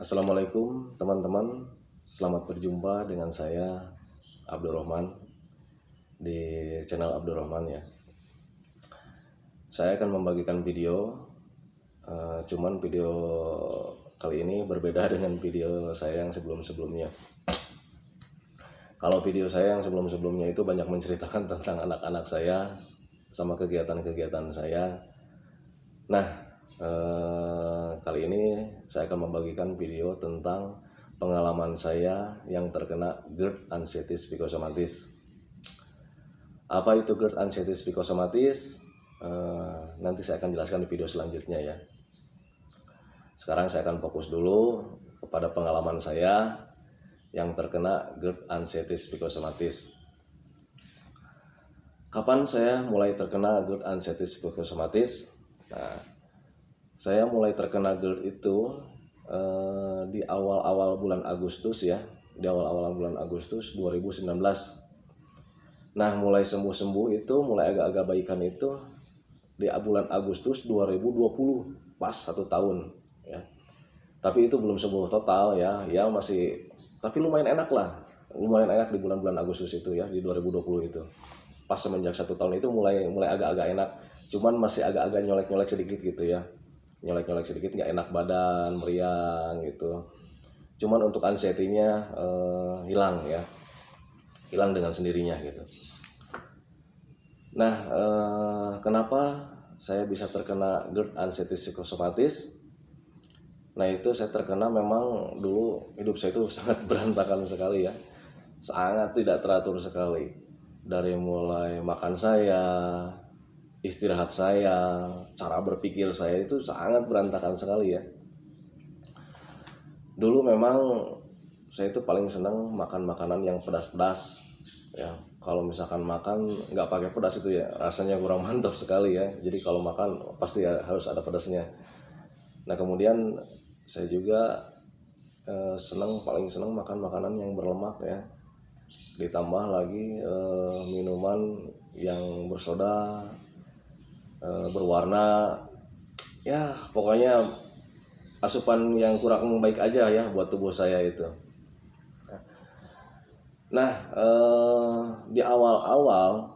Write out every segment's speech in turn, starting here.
Assalamualaikum teman-teman, selamat berjumpa dengan saya Abdurrahman di channel Abdurrahman ya. Saya akan membagikan video, cuman video kali ini berbeda dengan video saya yang sebelum-sebelumnya. Kalau video saya yang sebelum-sebelumnya itu banyak menceritakan tentang anak-anak saya sama kegiatan-kegiatan saya. Nah, kali ini saya akan membagikan video tentang pengalaman saya yang terkena GERD anxiety psikosomatis. Apa itu GERD anxiety psikosomatis? Nanti saya akan jelaskan di video selanjutnya ya. Sekarang saya akan fokus dulu kepada pengalaman saya yang terkena GERD anxiety psikosomatis. Kapan saya mulai terkena GERD anxiety psikosomatis? Nah, saya mulai terkena GERD itu di awal-awal bulan Agustus ya, di awal-awal bulan Agustus 2019. Nah, mulai sembuh-sembuh itu, mulai agak-agak baikan itu di bulan Agustus 2020, pas 1 tahun ya. Tapi itu belum sembuh total ya, ya masih, tapi lumayan enak lah, lumayan enak di bulan-bulan Agustus itu ya, di 2020 itu. Pas semenjak 1 tahun itu mulai agak-agak enak, cuman masih agak-agak nyolek-nyolek sedikit gitu ya, nyolek-nyolek sedikit, nggak enak badan, meriang gitu. Cuman untuk anxiety-nya hilang ya, hilang dengan sendirinya gitu. Nah, kenapa saya bisa terkena GERD anxiety psikosomatis? Nah, itu saya terkena memang dulu hidup saya itu sangat berantakan sekali ya, sangat tidak teratur sekali. Dari mulai makan saya, istirahat saya, cara berpikir saya itu sangat berantakan sekali ya. Dulu memang saya itu paling senang makan makanan yang pedas-pedas ya. Kalau misalkan makan nggak pakai pedas itu ya rasanya kurang mantap sekali ya. Jadi kalau makan pasti harus ada pedasnya. Nah, kemudian saya juga paling senang makan makanan yang berlemak ya. Ditambah lagi minuman yang bersoda, berwarna, ya pokoknya asupan yang kurang baik aja ya buat tubuh saya itu. Nah, di awal-awal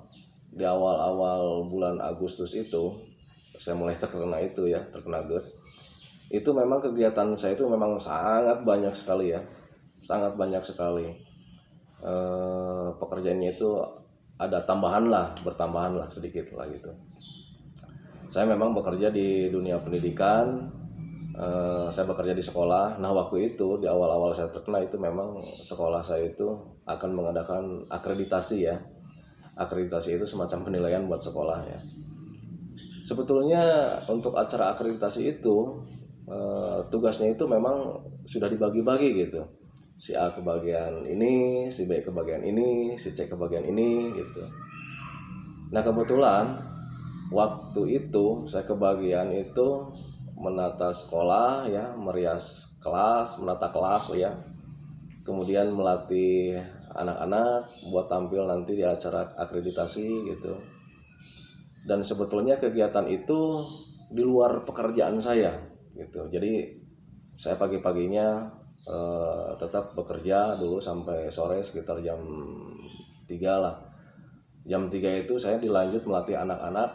bulan Agustus itu saya mulai terkena itu ya, terkena GERD. Itu memang kegiatan saya itu memang sangat banyak sekali ya, sangat banyak sekali. Pekerjaannya itu ada bertambahan lah sedikit lah gitu. Saya memang bekerja di dunia pendidikan, saya bekerja di sekolah. Nah, waktu itu di awal-awal saya terkena itu memang sekolah saya itu akan mengadakan akreditasi ya. Akreditasi itu semacam penilaian buat sekolah ya. Sebetulnya untuk acara akreditasi itu tugasnya itu memang sudah dibagi-bagi gitu. Si A ke bagian ini, si B ke bagian ini, si C ke bagian ini gitu. Nah, kebetulan waktu itu saya ke bagian itu menata sekolah ya, merias kelas, menata kelas ya. Kemudian melatih anak-anak buat tampil nanti di acara akreditasi gitu. Dan sebetulnya kegiatan itu di luar pekerjaan saya gitu. Jadi saya pagi-paginya tetap bekerja dulu sampai sore sekitar jam 3 lah. Jam 3 itu saya dilanjut melatih anak-anak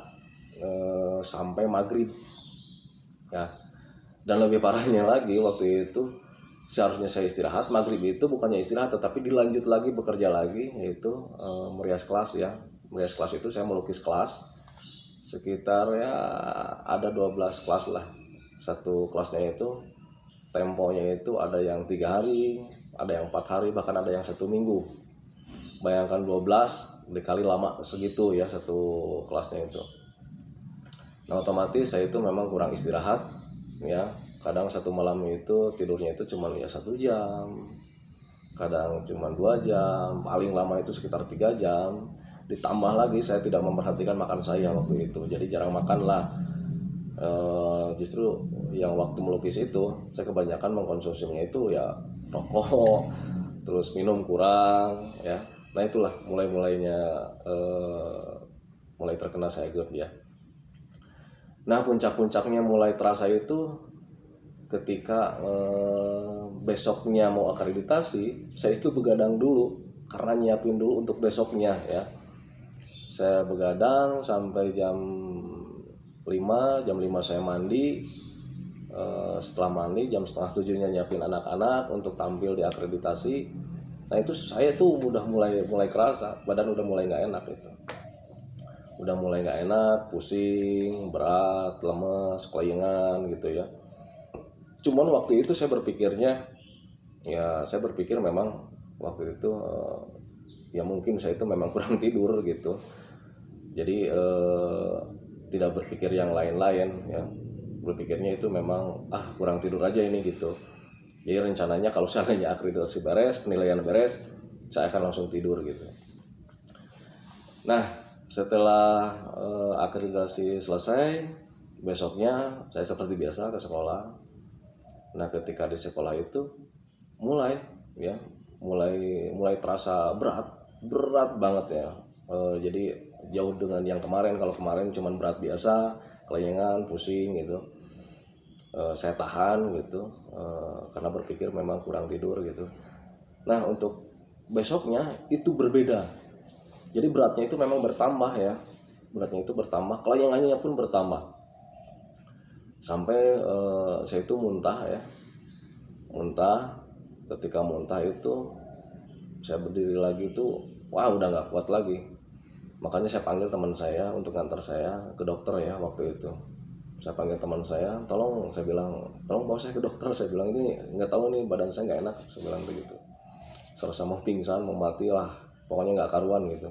sampai maghrib ya. Dan lebih parahnya lagi waktu itu seharusnya saya istirahat, maghrib itu bukannya istirahat tetapi dilanjut lagi bekerja lagi, yaitu merias kelas ya. Merias kelas itu saya melukis kelas sekitar ya ada 12 kelas lah. Satu kelasnya itu temponya itu ada yang 3 hari, ada yang 4 hari, bahkan ada yang 1 minggu. Bayangkan 12 dikali lama segitu ya satu kelasnya itu. Nah, otomatis saya itu memang kurang istirahat ya. Kadang satu malam itu tidurnya itu cuma ya 1 jam, kadang cuma 2 jam, paling lama itu sekitar 3 jam. Ditambah lagi saya tidak memperhatikan makan saya waktu itu, jadi jarang makan lah. Justru yang waktu melukis itu saya kebanyakan mengkonsumsinya itu ya rokok, terus minum kurang ya. Nah, itulah mulainya mulai terkena saya GERD ya. Nah, puncak-puncaknya mulai terasa itu ketika besoknya mau akreditasi, saya itu begadang dulu karena nyiapin dulu untuk besoknya ya. Saya begadang sampai jam 5 saya mandi. Setelah mandi jam setengah 7-nya nyiapin anak-anak untuk tampil di akreditasi. Nah itu saya tuh udah mulai kerasa badan udah mulai nggak enak itu, udah mulai nggak enak, pusing, berat, lemes, kelayangan gitu ya. Cuman waktu itu saya berpikir memang waktu itu ya mungkin saya itu memang kurang tidur gitu. Jadi tidak berpikir yang lain-lain ya. Berpikirnya itu memang kurang tidur aja ini gitu. Jadi rencananya kalau seandainya akreditasi beres, penilaian beres, saya akan langsung tidur gitu. Nah, setelah akreditasi selesai, besoknya saya seperti biasa ke sekolah. Nah, ketika di sekolah itu mulai terasa berat banget ya. Jadi jauh dengan yang kemarin. Kalau kemarin cuman berat biasa, kelayangan, pusing gitu. Saya tahan gitu karena berpikir memang kurang tidur gitu. Nah, untuk besoknya itu berbeda. Jadi beratnya itu memang bertambah ya. Beratnya itu bertambah, kelayangannya pun bertambah. Sampai saya itu muntah. Ketika muntah itu saya berdiri lagi itu udah nggak kuat lagi. Makanya saya panggil teman saya untuk ngantar saya ke dokter ya. Waktu itu saya panggil teman saya, saya bilang tolong bawa saya ke dokter. Saya bilang ini nggak tahu nih, badan saya nggak enak, saya bilang begitu. Serasa mau pingsan, mau mati lah, pokoknya nggak karuan gitu.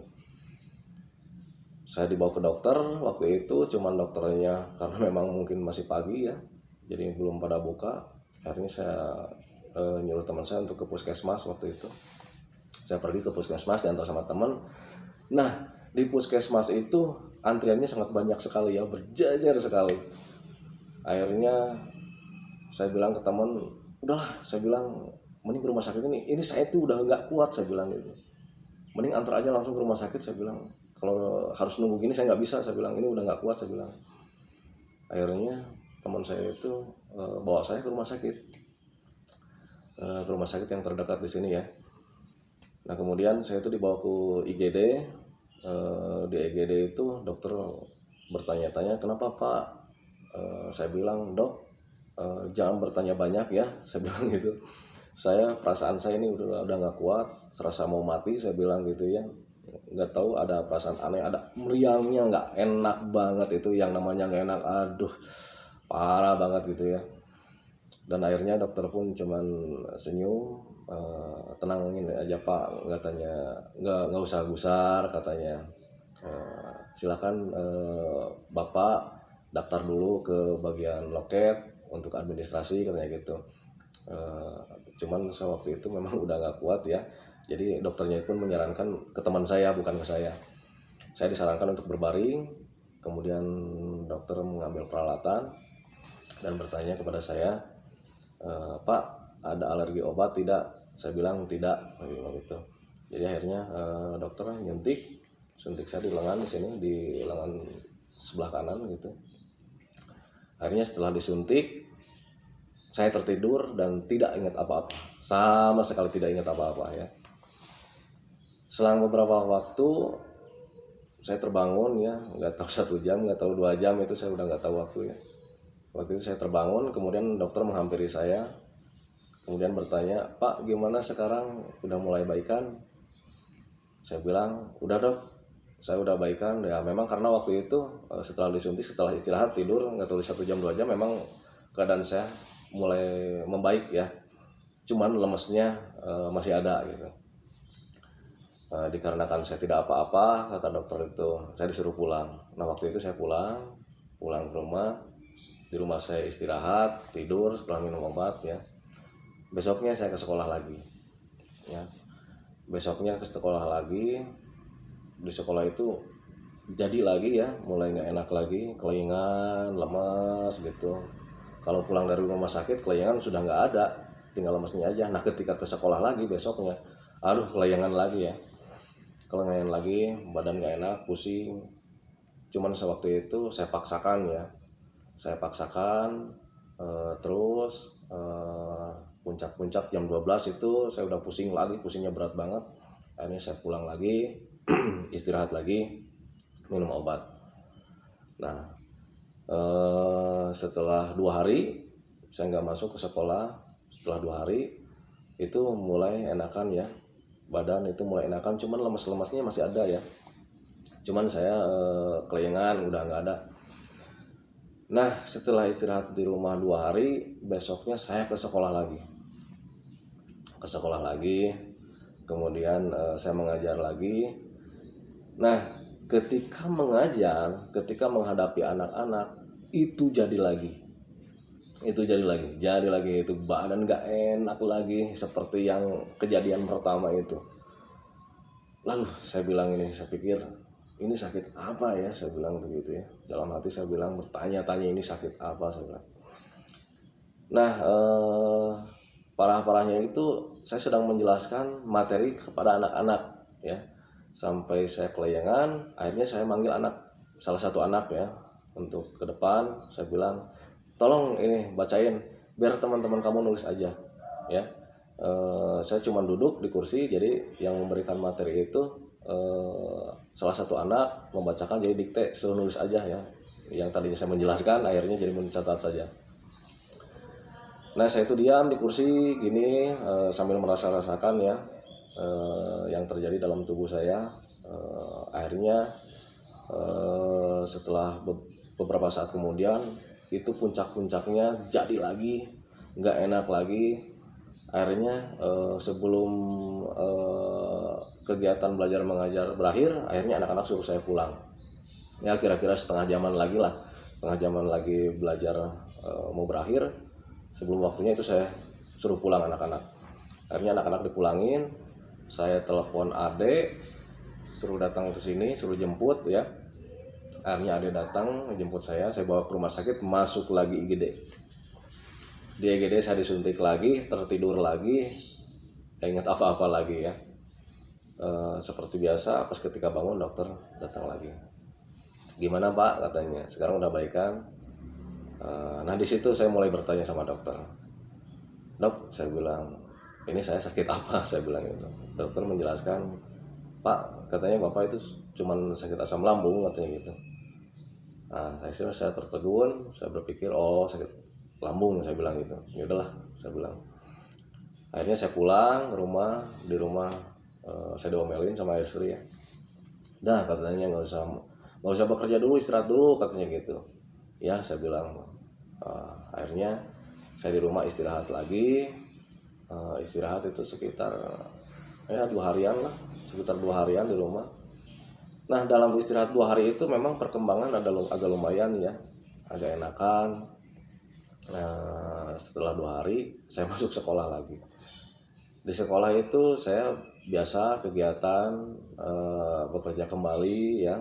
Saya dibawa ke dokter. Waktu itu cuman dokternya karena memang mungkin masih pagi ya, jadi belum pada buka. Akhirnya saya nyuruh teman saya untuk ke puskesmas. Waktu itu saya pergi ke puskesmas diantar sama teman. Nah, di puskesmas itu antriannya sangat banyak sekali ya, berjajar sekali. Akhirnya saya bilang ke teman, udahlah, saya bilang mending ke rumah sakit ini saya tuh udah nggak kuat, saya bilang gitu. Mending antar aja langsung ke rumah sakit, saya bilang. Kalau harus nunggu gini saya nggak bisa, saya bilang, ini udah nggak kuat, saya bilang. Akhirnya teman saya itu bawa saya ke rumah sakit, yang terdekat di sini ya. Nah, kemudian saya itu dibawa ke IGD. Di IGD itu dokter bertanya-tanya, kenapa Pak? Saya bilang, dok, jangan bertanya banyak ya, saya bilang gitu. Perasaan saya ini udah nggak kuat, serasa mau mati, saya bilang gitu ya. Nggak tahu ada perasaan aneh, ada meriangnya, nggak enak banget itu, yang namanya nggak enak, aduh parah banget gitu ya. Dan akhirnya dokter pun cuman senyum, tenangin aja Pak, katanya, nggak usah gusar katanya. Silakan Bapak daftar dulu ke bagian loket untuk administrasi, katanya gitu. Cuman saya waktu itu memang udah nggak kuat ya. Jadi dokternya pun menyarankan ke teman saya, bukan ke saya. Saya disarankan untuk berbaring. Kemudian dokter mengambil peralatan dan bertanya kepada saya, Pak, ada alergi obat tidak? Saya bilang tidak, gitu. Jadi akhirnya dokter suntik saya di lengan di sini, di lengan sebelah kanan gitu. Akhirnya setelah disuntik, saya tertidur dan tidak ingat apa-apa, sama sekali tidak ingat apa-apa ya. Selang beberapa waktu saya terbangun ya, nggak tahu 1 jam, nggak tahu 2 jam, itu saya udah nggak tahu waktu ya. Waktu itu saya terbangun, kemudian dokter menghampiri saya, kemudian bertanya, Pak, gimana sekarang, udah mulai baikan? Saya bilang, udah dok, saya udah baikan ya. Memang karena waktu itu setelah disuntik, setelah istirahat tidur nggak tahu 1 jam 2 jam, memang keadaan saya mulai membaik ya. Cuman lemesnya masih ada gitu. Dikarenakan saya tidak apa-apa, kata dokter itu, saya disuruh pulang. Nah, waktu itu saya pulang ke rumah. Di rumah saya istirahat, tidur setelah minum obat ya. Besoknya saya ke sekolah lagi ya. Di sekolah itu jadi lagi ya, mulai nggak enak lagi, kelayangan, lemas gitu. Kalau pulang dari rumah sakit, kelayangan sudah nggak ada, tinggal lemesnya aja. Nah, ketika ke sekolah lagi besoknya, kelayangan lagi ya, badan nggak enak, pusing. Cuman sewaktu itu saya paksakan Terus puncak-puncak jam 12 itu saya udah pusing lagi, pusingnya berat banget. Akhirnya saya pulang lagi, istirahat lagi, minum obat. Nah, setelah 2 hari saya nggak masuk ke sekolah. Setelah 2 hari itu mulai enakan ya, badan itu mulai enakan, cuman lemas-lemasnya masih ada ya. Cuman saya kelayangan udah nggak ada. Nah, setelah istirahat di rumah 2 hari, besoknya saya ke sekolah lagi. Kemudian saya mengajar lagi. Nah, ketika mengajar, ketika menghadapi anak-anak, itu jadi lagi itu badan gak enak lagi seperti yang kejadian pertama itu. Lalu saya bilang, saya pikir ini sakit apa ya, saya bilang begitu ya. Dalam hati saya bilang, bertanya-tanya ini sakit apa, saya bilang. Nah, parah-parahnya itu saya sedang menjelaskan materi kepada anak-anak ya, sampai saya kelayangan. Akhirnya saya manggil salah satu anak ya untuk ke depan. Saya bilang, tolong ini bacain, biar teman-teman kamu nulis aja ya. Saya cuma duduk di kursi, jadi yang memberikan materi itu salah satu anak membacakan, jadi dikte, suruh nulis aja ya. Yang tadinya saya menjelaskan akhirnya jadi mencatat saja. Nah, saya itu diam di kursi gini sambil merasa-rasakan ya yang terjadi dalam tubuh saya. Akhirnya setelah beberapa saat kemudian itu puncak-puncaknya jadi lagi, nggak enak lagi. Akhirnya sebelum kegiatan belajar mengajar berakhir, akhirnya anak-anak suruh saya pulang. Ya kira-kira setengah jaman lagi belajar mau berakhir. Sebelum waktunya itu saya suruh pulang anak-anak. Akhirnya anak-anak dipulangin. Saya telepon adek, suruh datang ke sini, suruh jemput ya. Akhirnya adek datang jemput saya bawa ke rumah sakit, masuk lagi IGD. Di IGD saya disuntik lagi, tertidur lagi, gak ingat apa-apa lagi ya. Seperti biasa, pas ketika bangun dokter datang lagi. Gimana Pak, katanya, sekarang udah baikan. Nah di situ saya mulai bertanya sama dokter. Dok, saya bilang, ini saya sakit apa? Saya bilang itu. Dokter menjelaskan, Pak, katanya Bapak itu cuman sakit asam lambung, katanya gitu. Nah saya tertegun, saya berpikir sakit lambung, saya bilang gitu. Ya udahlah, saya bilang. Akhirnya saya pulang ke rumah. Di rumah saya diomelin sama istri ya. Dah, katanya nggak usah bekerja dulu, istirahat dulu, katanya gitu. Ya, saya bilang. Akhirnya saya di rumah istirahat lagi. Istirahat itu sekitar 2 harian lah, sekitar 2 harian di rumah. Nah, dalam istirahat 2 hari itu memang perkembangan agak lumayan ya, agak enakan. Setelah 2 hari saya masuk sekolah lagi. Di sekolah itu saya biasa kegiatan bekerja kembali ya.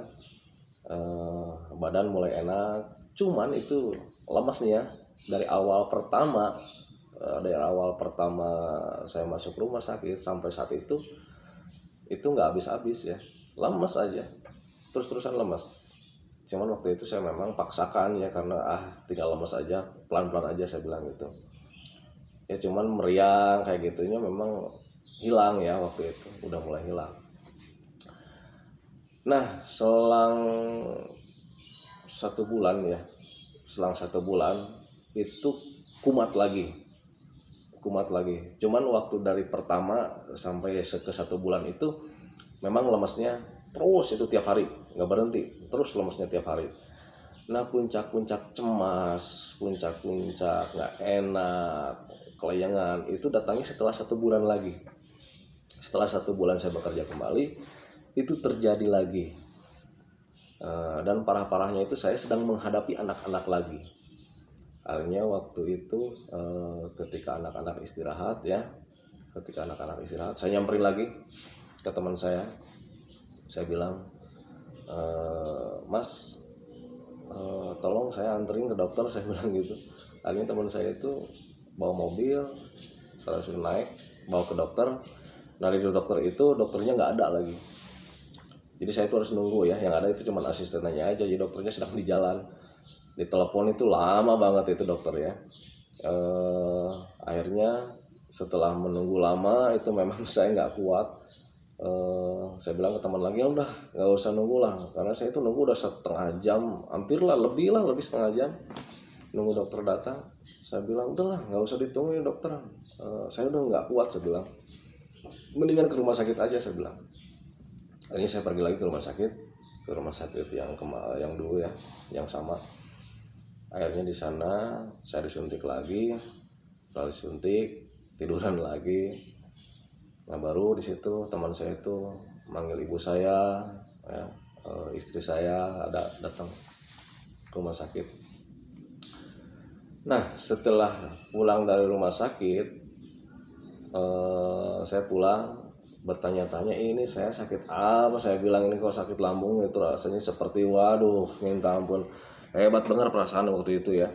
Badan mulai enak, cuman itu lemesnya dari awal pertama saya masuk rumah sakit sampai saat itu nggak habis-habis ya, lemes aja, terus-terusan lemes. Cuman waktu itu saya memang paksakan ya, karena tinggal lemes aja, pelan-pelan aja saya bilang gitu ya. Cuman meriang kayak gitunya memang hilang ya, waktu itu udah mulai hilang. Nah, selang 1 bulan itu kumat lagi. Cuman waktu dari pertama sampai ke 1 bulan itu memang lemesnya terus itu tiap hari, nggak berhenti, terus lemesnya tiap hari. Nah, puncak-puncak cemas, puncak-puncak nggak enak, kelayangan itu datangnya setelah 1 bulan lagi. Setelah 1 bulan saya bekerja kembali, itu terjadi lagi. Dan parah-parahnya itu saya sedang menghadapi anak-anak lagi. Akhirnya waktu itu ketika anak-anak istirahat, saya nyamperin lagi ke teman saya. Saya bilang, Mas, tolong saya anterin ke dokter, saya bilang gitu. Akhirnya teman saya itu bawa mobil, saya suruh naik, bawa ke dokter. Nah di dokter itu, dokternya nggak ada lagi. Jadi saya itu harus nunggu ya, yang ada itu cuma asistennya aja. Jadi dokternya sedang di jalan. Di telepon itu lama banget itu dokter ya. eh, akhirnya setelah menunggu lama itu memang saya nggak kuat. Saya bilang ke teman lagi, ya udah nggak usah nunggu lah, karena saya itu nunggu udah setengah jam, hampir lah, lebih setengah jam nunggu dokter datang. Saya bilang udahlah nggak usah ditunggu ya dokter, saya udah nggak kuat, saya bilang mendingan ke rumah sakit aja, saya bilang. Akhirnya saya pergi lagi ke rumah sakit yang dulu ya, yang sama. Akhirnya di sana saya disuntik lagi, setelah disuntik tiduran lagi. Nah baru di situ teman saya itu manggil ibu saya, ya, istri saya ada datang ke rumah sakit. Nah setelah pulang dari rumah sakit, saya pulang bertanya-tanya, ini saya sakit apa. Saya bilang ini kok sakit lambung, itu rasanya seperti waduh minta ampun, hebat banget perasaan waktu itu ya,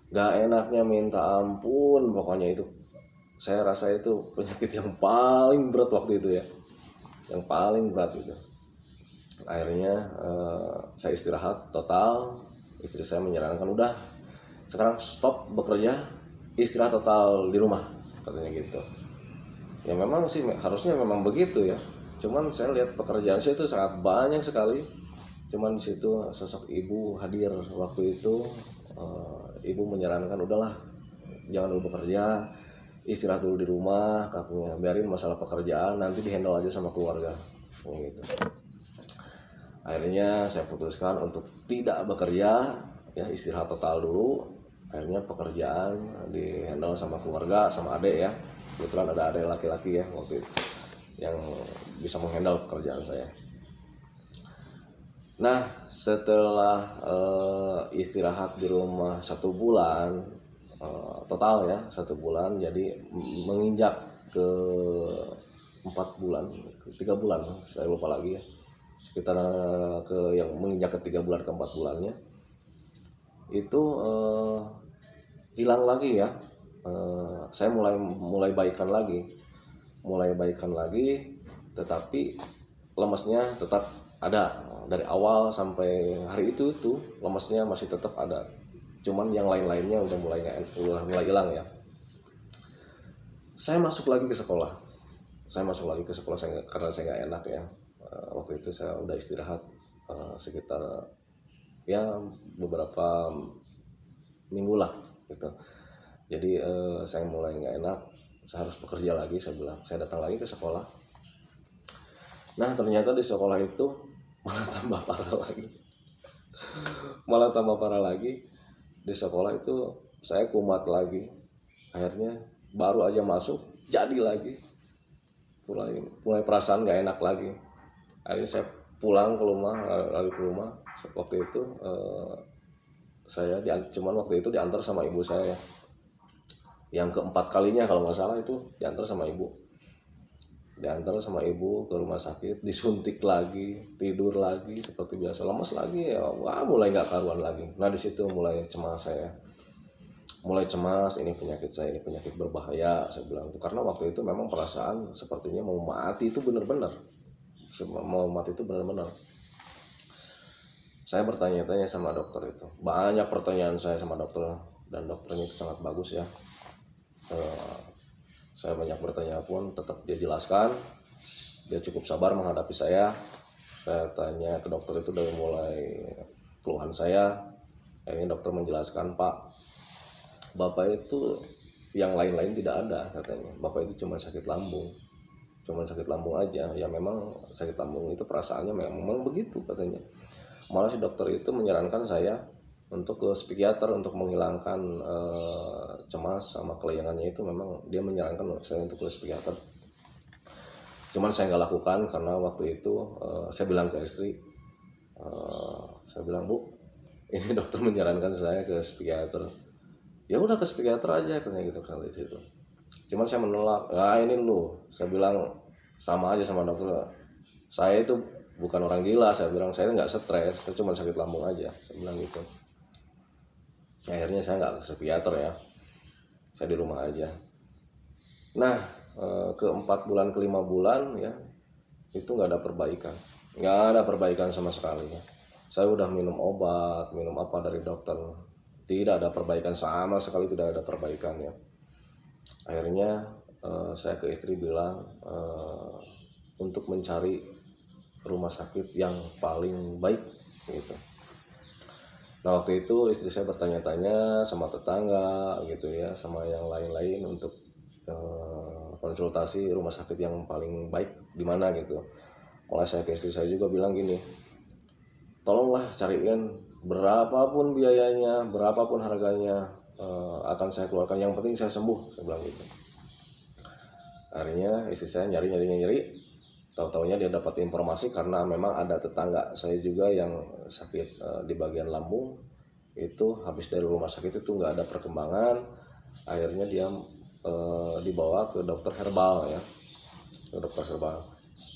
gak enaknya minta ampun. Pokoknya itu saya rasa itu penyakit yang paling berat waktu itu ya, yang paling berat itu. Akhirnya saya istirahat total. Istri saya menyarankan udah sekarang stop bekerja, istirahat total di rumah, katanya gitu. Ya memang sih harusnya memang begitu ya, cuman saya lihat pekerjaan saya itu sangat banyak sekali. Cuman di situ sosok ibu hadir waktu itu. Ibu menyarankan udahlah jangan dulu bekerja, istirahat dulu di rumah, katanya biarin masalah pekerjaan nanti dihandle aja sama keluarga gitu. Akhirnya saya putuskan untuk tidak bekerja, ya istirahat total dulu. Akhirnya pekerjaan dihandle sama keluarga, sama adik ya, kebetulan ada adik laki-laki ya waktu itu yang bisa menghandle pekerjaan saya. Nah setelah istirahat di rumah 1 bulan, total ya 1 bulan, jadi menginjak ke 4 bulan, 3 bulan, saya lupa lagi ya, sekitar ke yang menginjak ke 3 bulan ke 4 bulannya itu hilang lagi ya. Saya mulai baikan lagi, tetapi lemesnya tetap ada. Dari awal sampai hari itu lemesnya masih tetap ada, cuman yang lain-lainnya udah mulai hilang ya. Saya masuk lagi ke sekolah, karena saya nggak enak ya. Waktu itu saya udah istirahat sekitar ya beberapa minggu lah gitu. Jadi saya mulai nggak enak, saya harus bekerja lagi. Saya bilang saya datang lagi ke sekolah. Nah ternyata di sekolah itu malah tambah parah lagi. Di sekolah itu saya kumat lagi. Akhirnya baru aja masuk jadi lagi mulai perasaan nggak enak lagi. Akhirnya saya pulang ke rumah, lari ke rumah. Waktu itu cuman waktu itu diantar sama ibu saya, yang keempat kalinya kalau nggak salah itu diantar sama ibu ke rumah sakit, disuntik lagi, tidur lagi seperti biasa, lemas lagi ya. Wah mulai nggak karuan lagi. Nah di situ mulai cemas, ini penyakit saya, ini penyakit berbahaya, saya bilang itu. Karena waktu itu memang perasaan sepertinya mau mati itu benar-benar. Saya bertanya-tanya sama dokter itu, banyak pertanyaan saya sama dokter, dan dokternya itu sangat bagus ya. Saya banyak bertanya pun tetap dia jelaskan, dia cukup sabar menghadapi saya. Saya tanya ke dokter itu dari mulai keluhan saya. Akhirnya dokter menjelaskan, Pak, Bapak itu yang lain-lain tidak ada, katanya. Bapak itu cuma sakit lambung aja. Ya memang sakit lambung itu perasaannya memang begitu, katanya. Malah si dokter itu menyarankan saya untuk ke psikiater untuk menghilangkan cemas sama kelayangannya itu. Memang dia menyarankan saya untuk ke psikiater. Cuman saya nggak lakukan karena waktu itu saya bilang ke istri, saya bilang, Bu, ini dokter menyarankan saya ke psikiater. Ya udah ke psikiater aja, katanya gitu kali situ. Cuman saya menolak. Nah ini lu, saya bilang sama aja sama dokter. Saya itu bukan orang gila, saya bilang. Saya nggak stres, saya cuma sakit lambung aja, saya bilang gitu. Akhirnya saya nggak ke psikiater ya, saya di rumah aja. Nah ke 4 bulan, ke 5 bulan ya, itu nggak ada perbaikan sama sekali ya. Saya udah minum obat, minum apa dari dokter, tidak ada perbaikan, sama sekali tidak ada perbaikannya. Akhirnya saya ke istri bilang untuk mencari rumah sakit yang paling baik gitu. Nah waktu itu istri saya bertanya-tanya sama tetangga gitu ya, sama yang lain-lain untuk konsultasi rumah sakit yang paling baik di mana gitu. Mulai saya ke istri saya juga bilang gini, tolonglah cariin berapapun biayanya, berapapun harganya, akan saya keluarkan, yang penting saya sembuh, saya bilang gitu. Akhirnya istri saya nyari, tahu-taunya dia dapat informasi karena memang ada tetangga saya juga yang sakit di bagian lambung, itu habis dari rumah sakit itu nggak ada perkembangan, akhirnya dia dibawa ke dokter herbal ya, ke dokter herbal.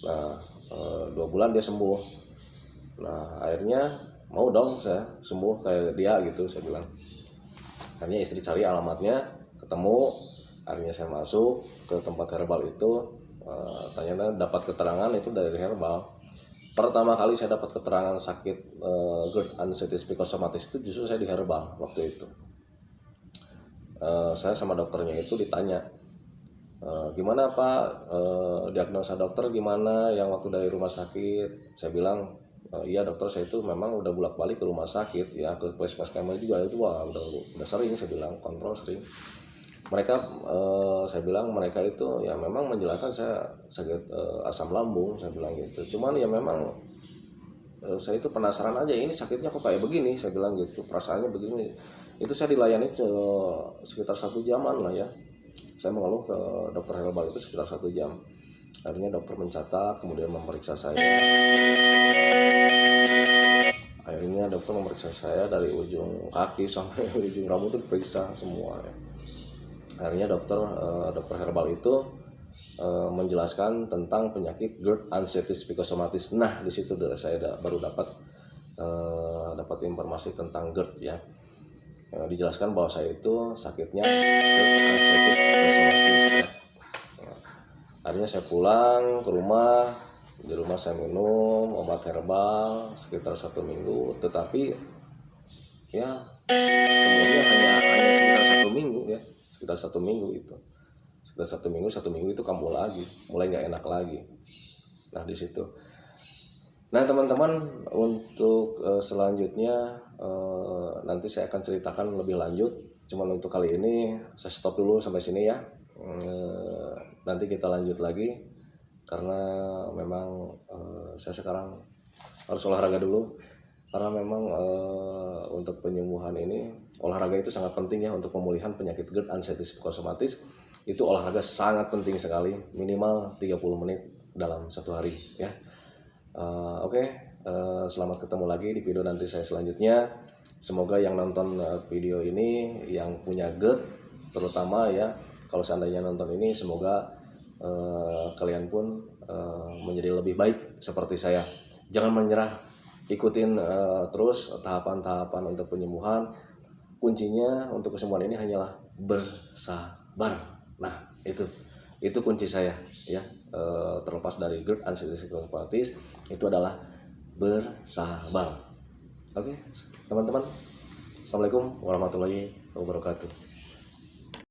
Nah 2 bulan dia sembuh. Nah akhirnya mau dong saya sembuh kayak dia gitu, saya bilang. Akhirnya istri cari alamatnya, ketemu. Akhirnya saya masuk ke tempat herbal itu, ternyata dapat keterangan itu dari herbal. Pertama kali saya dapat keterangan sakit GERD ansetis psikosomatis itu justru saya di herbal waktu itu. Saya sama dokternya itu ditanya, gimana Pak, diagnosa dokter gimana yang waktu dari rumah sakit? Saya bilang, iya dokter, saya itu memang udah bolak-balik ke rumah sakit ya, ke puskesmas kami juga itu udah sering, saya bilang kontrol sering. Mereka saya bilang mereka itu ya memang menjelaskan saya sakit asam lambung, saya bilang gitu. Cuman ya memang saya itu penasaran aja, ini sakitnya kok kayak begini, saya bilang gitu, perasaannya begini. Itu saya dilayani sekitar 1 jaman lah ya. Saya mengeluh ke dokter herbal itu sekitar 1 jam. Akhirnya dokter mencatat, kemudian memeriksa saya. Akhirnya dokter memeriksa saya dari ujung kaki sampai ujung rambut itu diperiksa semua ya. Akhirnya dokter herbal itu menjelaskan tentang penyakit GERD ansetis psikosomatis. Nah di situ saya baru dapat informasi tentang GERD ya. Dijelaskan bahwa saya itu sakitnya GERD ansetis psikosomatis ya. Akhirnya saya pulang ke rumah. Di rumah saya minum obat herbal sekitar 1 minggu, tetapi ya sebenarnya hanya sekitar 1 minggu ya, sekitar 1 minggu itu, sekitar 1 minggu itu kambuh lagi, mulai nggak enak lagi. Nah di situ. Nah teman-teman, untuk selanjutnya nanti saya akan ceritakan lebih lanjut. Cuman untuk kali ini saya stop dulu sampai sini ya. Nanti kita lanjut lagi karena memang saya sekarang harus olahraga dulu, karena memang untuk penyembuhan ini olahraga itu sangat penting ya untuk pemulihan penyakit GERD ansetis psikosomatis. Itu olahraga sangat penting sekali, minimal 30 menit dalam 1 hari ya. Oke, selamat ketemu lagi di video nanti saya selanjutnya. Semoga yang nonton video ini yang punya GERD terutama ya, kalau seandainya nonton ini, semoga kalian pun menjadi lebih baik seperti saya. Jangan menyerah, ikutin terus tahapan-tahapan untuk penyembuhan. Kuncinya untuk kesembuhan ini hanyalah bersabar. Nah itu kunci saya ya. Terlepas dari GERD ansetis psikosomatis, itu adalah bersabar. Oke teman-teman, assalamualaikum warahmatullahi wabarakatuh.